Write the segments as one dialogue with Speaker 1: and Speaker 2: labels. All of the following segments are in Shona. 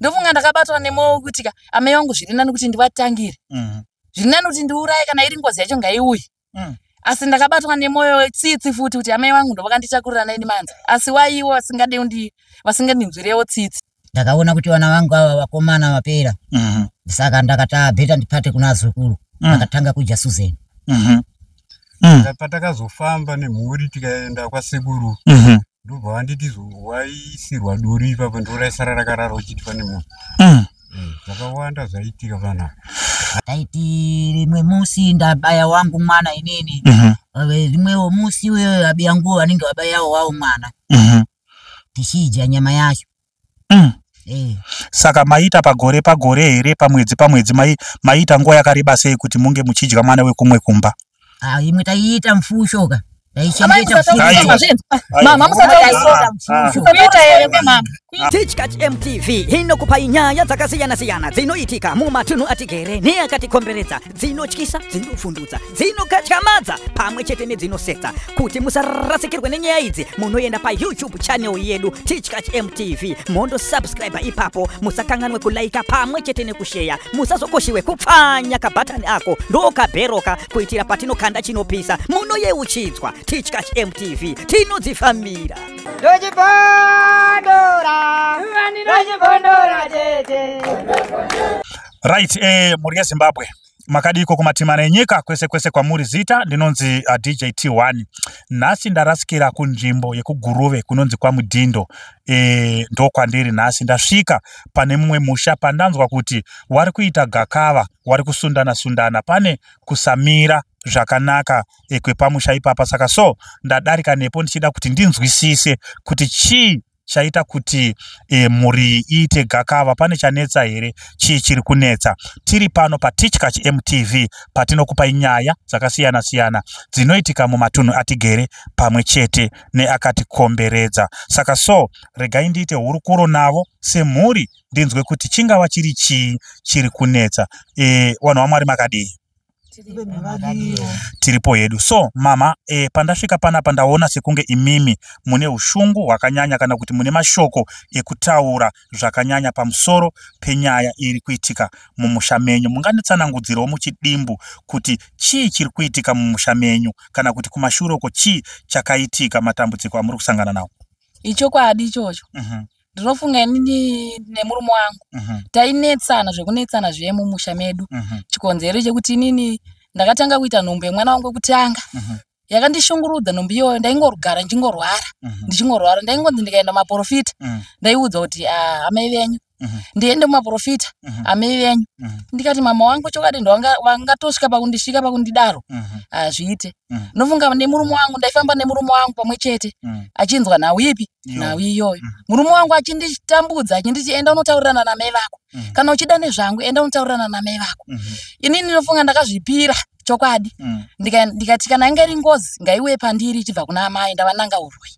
Speaker 1: ndofunga ndakabatwa nemwoyo kuti amai vangu zviri nani kuti ndivatangire zviri nani kuti ndiuraye kana iri ngozi yacho ngaiuye asi ndakabatwa nemwoyo tsitsi futi kuti amai vangu ndovakanditakurira 9 months asi waiwo vasingandinzwirewo tsitsi.
Speaker 2: Ndakaona kuti vana vangu ava vakomana vapera saka ndakati bheta ndipate kuna zukuru ndakatanga kuja Suzeni.
Speaker 3: Patakazofamba nemhuri tikaenda kwasekuru ndobva vanditi waisirwa duri ipapo ndoraisara rakarara uchiti pane munhu zvakawanda zvaitika pana
Speaker 2: taiti rimwe musi ndabaya wangu mwana inini rimwewo musi uyo abia nguo anenge wabayawo wawo mwana tichidya nyama yacho.
Speaker 4: Saka maita pagore here pamwedzi maita nguva yakareba sei kuti munge muchidya mwana wekumwe kumba?
Speaker 2: Imwe taiita mfushoka
Speaker 5: Tichkach MTV inokupa nyaya dzakasiyana-siyana dzinoitika mumatunhu atigere neakatikomberedza, dzinotyisa, dzinofundudza, dzinokatyamadza pamwe chete nedzinosetsa. Kuti musarasikirwe nenyaya idzi munoenda pa YouTube channel yedu Tichkach MTV mondo subscribe ipapo, musakanganwe kulaika pamwe chete nekushare, musazokoshiwe kupfanya kabhatani ako ndokabheroka kuitira patinokanda chinopisa munoyeuchidzwa. Tichkach MTV tinodzifamira.
Speaker 4: Right, muri Zimbabwe makadiko kumatimana enyika kwese kwamuri zita ndinonzi DJ T1. Nhasi ndarasikira kunzvimbo yekuguruve kunonzi kwaMudhindo. Ndo kwandiri nhasi ndasvika pane mumwe musha pandanzwa kuti wari kuita gakava, wari kusundana pane kusamira zvakanaka kwepamusha ipapa. Saka so ndadarika nepo ndichida kuti ndinzwisise kuti chii chaita kuti muri iite gakava, pane chanetsa here, chii chiri kunetsa. Tiri pano pa Tichkach MTV patinokupa nyaya dzakasiyana-siyana dzinoitika mumatunhu atigere pamwe chete neakatikomberedza. Saka so regai ndiite hurukuro navo semhuri ndinzwe kuti chingava chiri chii chiri kunetsa. Vanhu vaMwari makadii? Tiripo yedu. So mama, pandasvika panapa ndaona sekunge imimi mune ushungu hwakanyanya kana kuti mune mashoko ekutaura zvakanyanya pamusoro penyaya iri kuitika mumusha menyu. Munganditsanangudzirawo muchidimbu kuti chii chiri kuitika mumusha menyu kana kuti kumashure uko chii chakaitika, matambudziko amuri kusangana nawo?
Speaker 1: Ichokwadi ichocho. Ndinofunga inini nemurume wangu tainetsana zvekunetsana zviye mumusha medu. Chikonzero chekuti inini ndakatanga kuita nhombe mwana wangu kutanga yakandishungurudza nhombe iyoyo. Ndaingorugara ndichingorwara ndaingonzi ndikaenda mumaprofita ndaiudza kuti amai venyu ndiende mumaprofita amai venyu. Ndikati mama wangu chokwadi wangatosvika pakundisvika pakundidaro zviite. Ndinofunga nemurume wangu ndaifamba nemurume wangu pamwe chete achinzwa nhau ipi nhau iyoyo. Murume wangu achinditambudza achinditi enda unotaurirana namai vako, kana uchida nezvangu enda unotaurirana namai vako. Inini ndinofunga ndakazvipira chokwadi. Ndikati kana inge iri ngozi ngaiuye pandiri ichibva kuna amai ndavananga urwi.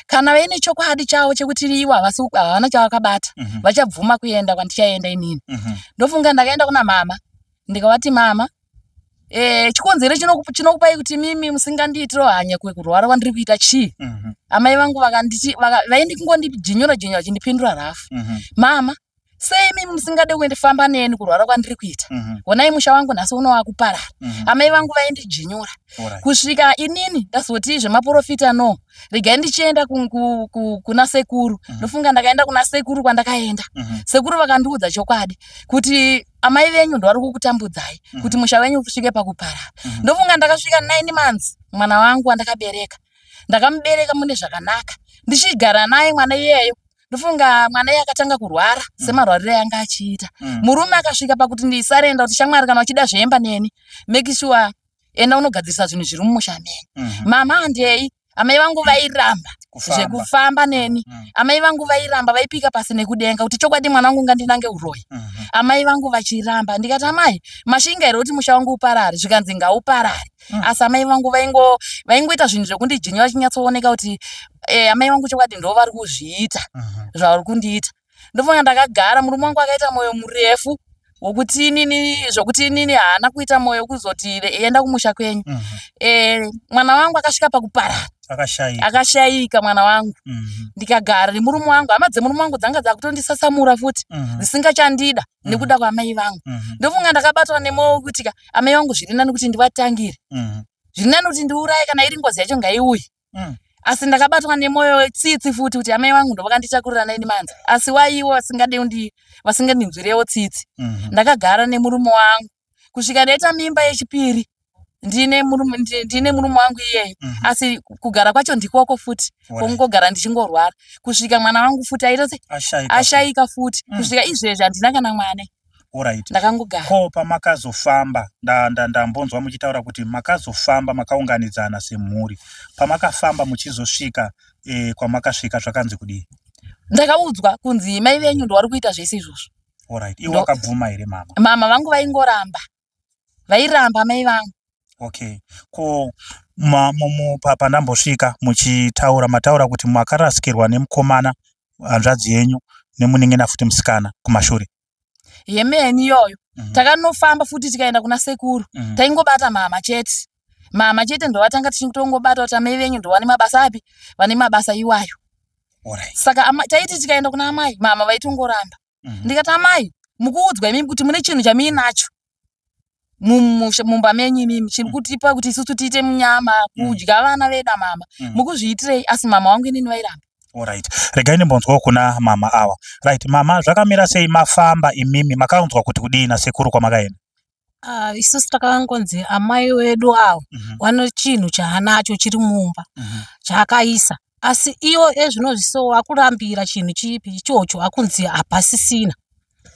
Speaker 1: Kana vaine chokwadi chavo chekuti ivo havana chavakabata vachabvuma kuenda kwandichaenda inini. Ndofunga ndakaenda kuna mama ndikavati mama, chikonzero chinokupai kuti mimi musingandiitiro hanya kurwara kwandiri kuita chii? Amai vangu vaindi kungondijinyura chindipindura rafu. Mama, sei mimi musingade kuendifamba neni kurwara kwandiri kuita? Onai musha wangu nhasi uno wakuparara. Amai vangu vaindijinyura kusvika inini ndazoti zvemaprofita no regai ndichienda kuna sekuru. Ndofunga ndakaenda kuna sekuru kwandakaenda. Sekuru vakandiudza chokwadi kuti amai venyu ndo vari kukutambudzai kuti musha wenyu usvike pakuparara. Ndofunga ndakasvika 9 months mwana wangu wandakabereka. Ndakamubereka mune zvakanaka ndichigara naye mwana iyeyo. Ndofunga mwana iye akatanga kurwara semarwariro yanga achiita. Murume akasvika pakuti ndisarenda kuti shamwari kana uchida zveemba neni make sure enda unogadzirisa zvinhu zviri mumusha menyu. Mama handei amai vangu vairamba zvekufamba neni. Amai vangu vairamba vaipika pasi nekudenga kuti chokwadi mwana wangu ngandinange uroyi. Amai vangu vachiramba. Ndikati amai mashinga here kuti musha wangu uparare? Zvikanzi ngauparare. Asi amai vangu vaingoita zvinhu zvekundijinyura chinyatsooneka kuti amai vangu chokwadi ndo vari kuzviita zvavari kundiita. Ndofunga ndakagara murume wangu akaita mwoyo murefu wokuti inini haana kuita mwoyo kuzoti enda kumusha kwenyu. Mwana wangu akasvika pakuparara akashayika mwana wangu. Ndikagara nemurume wangu, hama dzemurume wangu dzanga dzakutondisasamura futi dzisingachandida nekuda kwamai vangu. Ndofunga ndakabatwa nemwoyo kuti amai vangu zviri nani kuti ndivatangire, zviri nani kuti ndiuraye kana iri ngozi yacho ngaiuye. Asi ndakabatwa nemwoyo wetsitsi futi kuti amai vangu ndovakanditakurira naini manza, asi waiwo vasingandinzwirewo tsitsi. Ndakagara nemurume wangu kusvika ndaita mimba yechipiri. Ndine murume wangu iyeyo, asi kugara kwacho ndikoko futi kwongogara ndichingorwara kusvika mwana wangu futi ashayika futi kusvika izvezvi handina kana mwana. Ndakangogara.
Speaker 4: Ko pamakazofamba ndambonzwa muchitaura kuti makazofamba makaunganidzana semhuri, pamakafamba muchizosvika kwamakasvika zvakanzi kudii?
Speaker 1: Ndakaudzwa kunzi mai venyu ndovari kuita zvese izvozvo.
Speaker 4: Iwe wakabvuma here mama?
Speaker 1: Mama vangu vairamba mai vangu.
Speaker 4: Okay. Ko pandambosvika mataura kuti makarasikirwa nemukomana hanzvadzi yenyu nemunengena futi musikana kumashure.
Speaker 1: Yemeni iyoyo. Takanofamba futi tikaenda kuna sekuru. Taingobata mama chete ndovatanga tichitongobata kuti amai venyu ndovane mabasa api, vane mabasa iwayo. Saka taiti tikaenda kuna amai, mama vaitongoramba. Ndikati amai, mukuudzwa imimi kuti mune chinhu chamuinacho mumba menyu imimi chiri kutipa kuti isusu tiite munyama kudya vana vedu mama, mukuzviitirei? Asi mama wangu inini vairamba.
Speaker 4: Regai ndimbonzwawo kuna mama awa. Mama, zvakamira sei mafamba imimi, makaunzwa kuti kudii nasekuru kwamakaenda?
Speaker 6: Isusu takangonzi amai wedu awo vane chinhu chaanacho chiri mumba chaakaisa, asi iwo ezvinozvisowo akurambira chinhu chipi ichocho, akunzi hapasisina.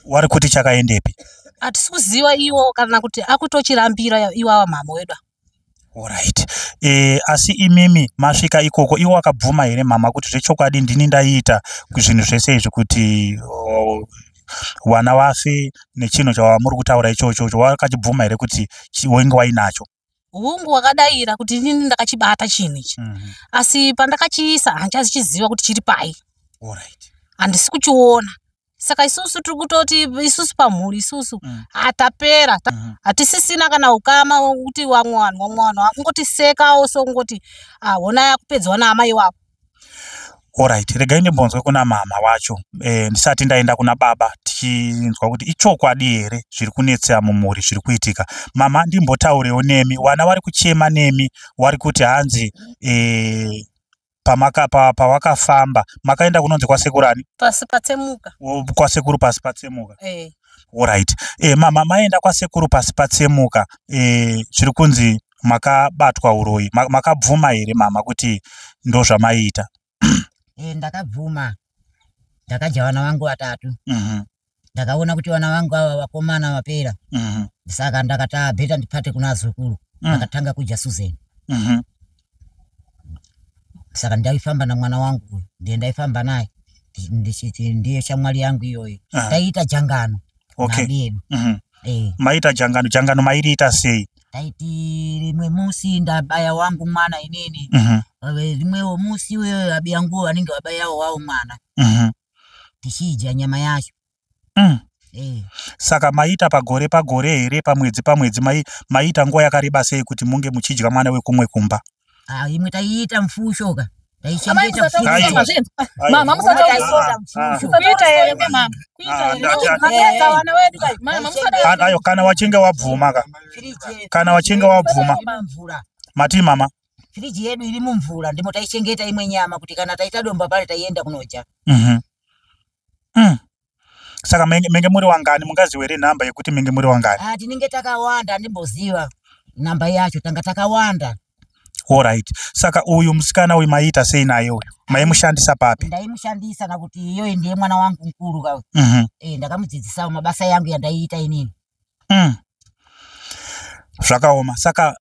Speaker 4: Wari kuti chakaendepi?
Speaker 6: Hatisi kuziva iwo kana kuti akutochirambira iwawa mama wedu.
Speaker 4: Asi imimi masvika ikoko iwo akabvuma here mama kuti zvechokwadi ndini ndaiita zvinhu zvese izvi kuti wana wafe nechinhu chawamuri kutaura ichocho, wakachibvuma here kuti wenge wainacho?
Speaker 6: Hungu wakadayira kuti inini ndakachibata chinhu ichi, asi pandakachiisa handichazichiziva kuti chiri pai, handisi kuchiona. Saka isusu tiri kutoti isusu pamhuri isusu hatapera, hatisisina kana ukama kuti wamwana wakungotisekawo songoti honai yakupedzwa naamai wavo.
Speaker 4: Regai ndimbonzwe kuna mama wacho ndisati ndaenda kuna baba tichinzwa kuti ichokwadi here zviri kunetsa mumhuri zviri kuitika. Mama, ndimbotaurewo nemi, wana wari kuchema nemi, wari kuti hanzi pawakafamba makaenda kunonzi kwasekuru ani?
Speaker 6: Pasi patsemuka.
Speaker 4: Kwasekuru pasi patsemuka. Mama, maenda kwasekuru pasi patsemuka, zviri kunzi makabatwa uroyi, makabvuma here mama kuti ndo zvamaiita?
Speaker 2: Ndakabvuma, ndakadya vana vangu vatatu. Ndakaona kuti vana vangu ava vakomana vapera, saka ndakati bheta ndipate kuna zukuru. Ndakatanga kudya Suzeni. Saka ndaifamba na mwana wangu, ndiye ndaifamba naye, ndiye shamwari yangu iyoyo. Taita jangano.
Speaker 4: Maita jangano mairiita sei?
Speaker 2: Taiti rimwe musi ndabaya wangu mwana inini, rimwewo musi uyo abia nguo anenge wabayawo wawo mwana, tichidya nyama yacho.
Speaker 4: Saka maita pagore here, pamwedzi maita nguva yakareba sei kuti munge muchidya mwana wekumwe kumba?
Speaker 2: Imwe taiita mfushoka.
Speaker 1: Mama
Speaker 4: ayo kana wachinge wabvuma mati mama
Speaker 2: firiji yedu iri mumvura ndimo taichengeta imwe nyama kuti kana taita domba pale taienda kunoja.
Speaker 4: Saka menge muri wangani, mungaziwe here nhamba yekuti menge muri wangani?
Speaker 2: Tinenge takawanda, ndimboziva namba yacho, tanga takawanda.
Speaker 4: Saka uyu musikana uyu maiita sei naye uyu? Maimushandisa papi?
Speaker 2: Ndaimushandisa nakuti iyoyo ndiye mwana wangu mkuru kawe. Ndakamudzidzisawo mabasa yangu yandaiita inini.
Speaker 4: Zvakaoma. Saka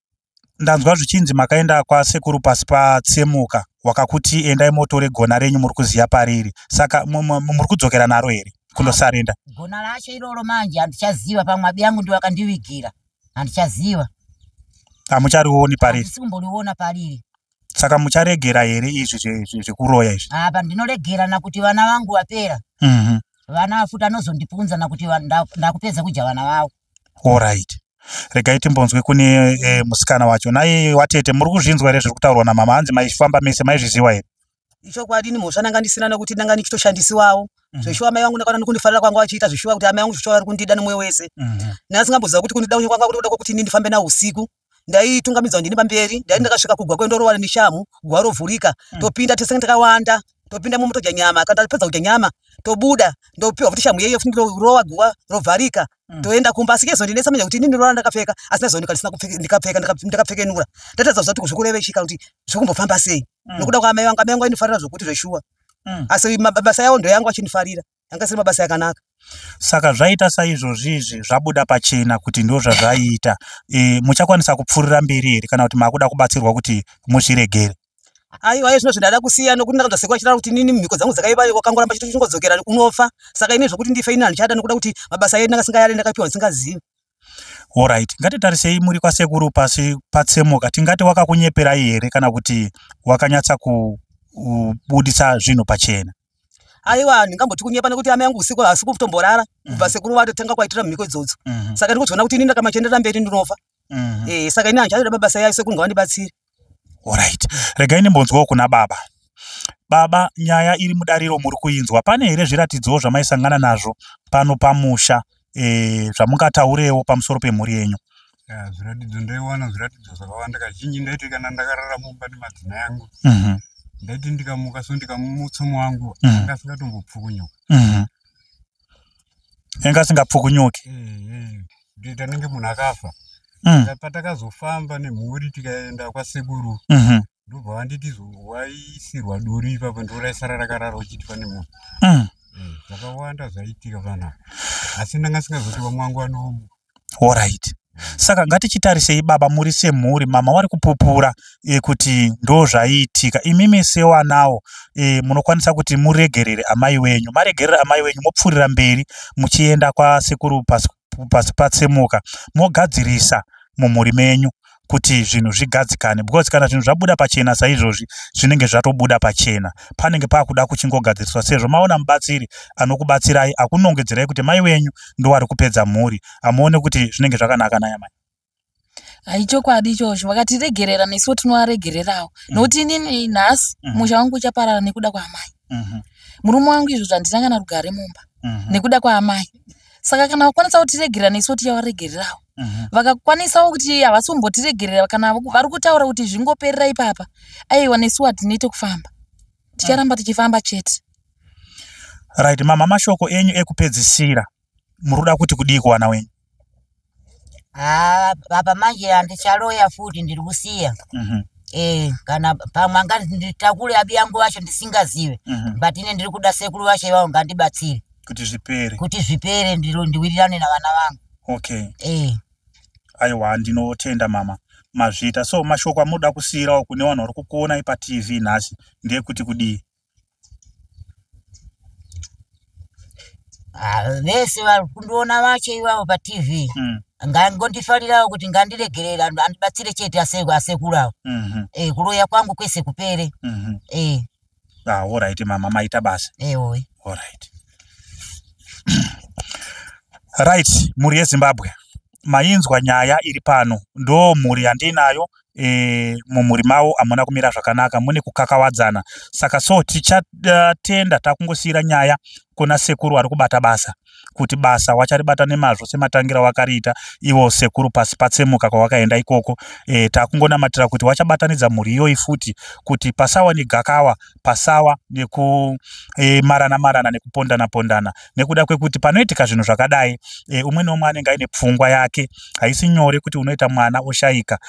Speaker 4: ndanzwa zvichinzi makaenda kwasekuru pasi patsemuka, wakakuti endai motore gona renyu muri kuziya pariri. Saka muri kudzokera naro here kundosarenda?
Speaker 2: Gona racho iroro manje handichaziva, pamwe abi yangu ndiwo akandivigira, handichaziva.
Speaker 4: Hamucharioni pariri?
Speaker 2: Handisimboriona pariri.
Speaker 4: Saka mucharegera here izvi zvekuroya izvi?
Speaker 2: Apa ndinoregera nakuti vana vangu vapera. Vana vafuta anozondipunza nakuti ndakupedza kudya vana vavo.
Speaker 4: Regai timbonzwe kune musikana wacho. Naye watete muri kuzvinzwa ere zviri kutaurwa namama hanzi maifamba mese maizviziva ere?
Speaker 7: Icho kwadi ni mhosva nanga ndisina nokuti nanga ndichitoshandisiwawo. Zveshuwa mai vangu ndakaona nokundifarira kwanga vachiita zveshuwa kuti amai vangu zveshuwa vari kundida nomwoyo wese. Ndasingamboziva kuti kundida kwanga kuri kuda kuti ini ndifambe nawo usiku. Ndaitungamidzwa ndini pamberi, ndakasvika kugwa kwendorova neshamu, gwa rovhurika, topinda tese takawanda, topinda mumotodya nyama, kana tapedza kudya nyama, tobuda, ndopiwa kuti shamu yeyo futi rova gwa rovharika, toenda kumba. Asi kezo ndinesa manya kuti ini ndorora ndakapfeka, asina zoni kalisina ndikapfekenura. Ndatadza zoti kuzvikureveshika kuti zvokumbofamba sei. Nokuda kwamai vangu inofarira zvokuti zveshuwa. Asi mabasa yawo ndo yangu achinifarira. Yanga siri mabasa yakanaka.
Speaker 4: Saka zvaita saizvozvizvi zvabuda pachena kuti ndo zvazvaita. Muchakwanisa kupfurira mberi ere kana kuti makuda kubatsirwa kuti muzviregere?
Speaker 7: Aiwa izvo zvindada kusiya nokuti ndakabva sekwa chitara kuti nini mhiko dzangu dzakaiva wakangoramba chito chingodzokera unofa. Saka ine zvokuti ndife ina ndichada nokuda kuti mabasa yedu ndakasingayari ndakapiwa ndisingazivi.
Speaker 4: Alright, ngatitarisei muri kwasekuru pasi patsemuka. Tingati wakakunyeperai here kana kuti wakanyatsa kubudisa zvinhu pachena?
Speaker 7: Aiwa ndingamboti kunyepa nekuti amai angu usiku hasi kutomborara kubva sekuru vatotenga kwaitira mhiko idzodzo. Saka ndikuzoona kuti ini ndakamachendera mberi ndinofa. Saka ini handichada mabasa yayo sekuru ngavandibatsire.
Speaker 4: Alright, regai ndimbonzwawo kuna baba. Baba, nyaya iri mudariro muri kuinzwa. Pane here zviratidzo zvamaisangana nazvo pano pamusha zvamungataurewo pamusoro pemhuri yenyu?
Speaker 3: Zviratidzo ndaiwana zviratidzo zvakawanda. Kazhinji ndaiti kana ndakarara mumba nemadzina yangu, ndaiti ndikamuka so ndikamutsomo wangu anga asingatombopfukunyuka.
Speaker 4: Anga asingapfukunyuki?
Speaker 3: Ndiita nenge munhu akafa. Patakazofamba nemhuri tikaenda kwasekuru, ndobva vanditi waisirwa duri ipapo ndoraisara rakarara uchiti pane munhu. Zvakawanda zvaitika panapa. Asi ndanga singazoti vamwe vangu vanomuka.
Speaker 4: Alright. Saka ngatichitarisei baba muri semhuri, mama wari kupupura kuti ndo zvaiitika. Imimi sewanawo munokwanisa kuti muregerere amai wenyu. Maregerera amai wenyu mopfurira mberi muchienda kwasekuru pasi patsemuka. Mogadzirisa mumhuri menyu kuti zvinhu zvigadzikane, because kana zvinhu zvabuda pachena saizvozvi zvinenge zvatobuda pachena. Panenge pakuda kuchingogadziriswa sezvo maona mubatsiri anokubatsirai akunongedzerai kuti mai wenyu ndo wari kupedza mhuri. Amuone kuti zvinenge zvakanaka naye mai.
Speaker 1: Aichokwadi ichozvo, vakatiregerera nesuwo tinovaregererawo. Nokuti inini nhasi musha wangu uchaparara nekuda kwaamai. Murume wangu izvo zvandisangana rugare mumba nekuda kwaamai. Saka kana vakwanisa kutiregerera nesuwo tichavaregererawo. Vakakwanisawo kuti havasi kumbotiregerera kana vari kutaura kuti zvingoperera ipapa, aiwa nesuwo hatinoite kufamba. Ticharamba tichifamba chete.
Speaker 4: Right, mama, mashoko enyu ekupedzisira muruda kuti kudii kuwana wenyu?
Speaker 2: Baba manje handichaloya futi ndiri kusiya. Kana pamwe angati nditakule abi yangu wacho ndisingazive, but ine ndiri kuda sekuru wacho iwawo ngandibatsire kuti zvipere ndiwirirane navana vangu.
Speaker 4: Okay. Aiwa, ndinotenda mama mazvita. So mashoko amuda kusiyirawo kune vanhu vari kukuonai paTV nhasi ndeyekuti kudii?
Speaker 2: Vese vari kundiona vacho iwavo paTV ngangondifarirawo kuti ngandiregerera andibatsire chete asekuru avo. Kuroya kwangu kwese kupere.
Speaker 4: Alright mama, maita basa. Alright. Right, muri yeZimbabwe mainzwa nyaya iri pano. Ndo muri yandinayo mumuri mavo amuna kumira zvakanaka, mune kukakawadzana. Saka so tichatenda takungosiyira nyaya kuna sekuru ari kubata basa, kuti basa wacharibata nemazvo sematangira wakariita iwo sekuru pasi patsemuka kwawakaenda ikoko. Takungonamatira kuti wachabatanidza mhuri iyoyi futi kuti pasawa negakawa, pasawa nekumarana nekupondana nekuda kwekuti panoitika zvinhu zvakadai umwe nomwe anenge aine pfungwa yake. Haisi nyore kuti unoita mwana oshayika,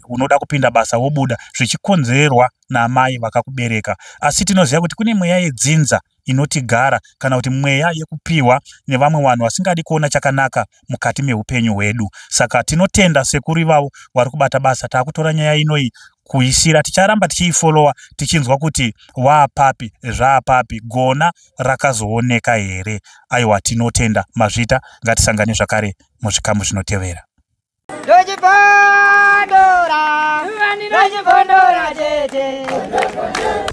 Speaker 4: unoda kupinda basa wobuda zvichikonzerwa namai vakakubereka. Asi tinoziva kuti kune mweya yedzinza inotigara kana kuti mweya yekupiwa nevamwe vanhu vasingadi kuona chakanaka mukati meupenyu hwedu. Saka tinotenda sekuru ivavo vari kubata basa. Takutora nyaya inoyi kuisira, ticharamba tichiifolowa tichinzwa kuti waapapi zvaapapi, gona rakazooneka here. Aiwa, tinotenda mazvita. Ngatisangane zvakare muzvikamu zvinotevera.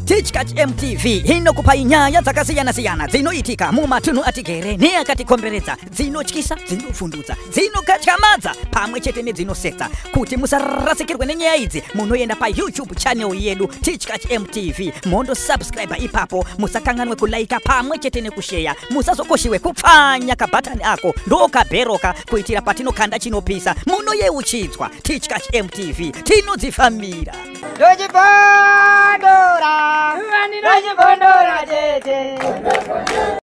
Speaker 5: Tete Tichkach MTV inokupa inyaya dzakasiyana-siyana dzinoitika mumatunhu atigere neakatikomberedza, dzinotyisa, dzinofundutsa, dzinokatyamadza pamwe chete nedzinosetsa. Kuti musarasikirwe nenyaya idzi, munoenda pa YouTube channel yedu Tichkach MTV, mondo subscribe ipapo, musakanganwe kulaika pamwe chete nekushare, musazokoshiwe kupfanya kabhatani ako ndokabheroka kuitira patinokanda chinopisa munoyeuchidzwa. Tichkach MTV tinodzifamira.
Speaker 8: Dojibondora, dojibondora,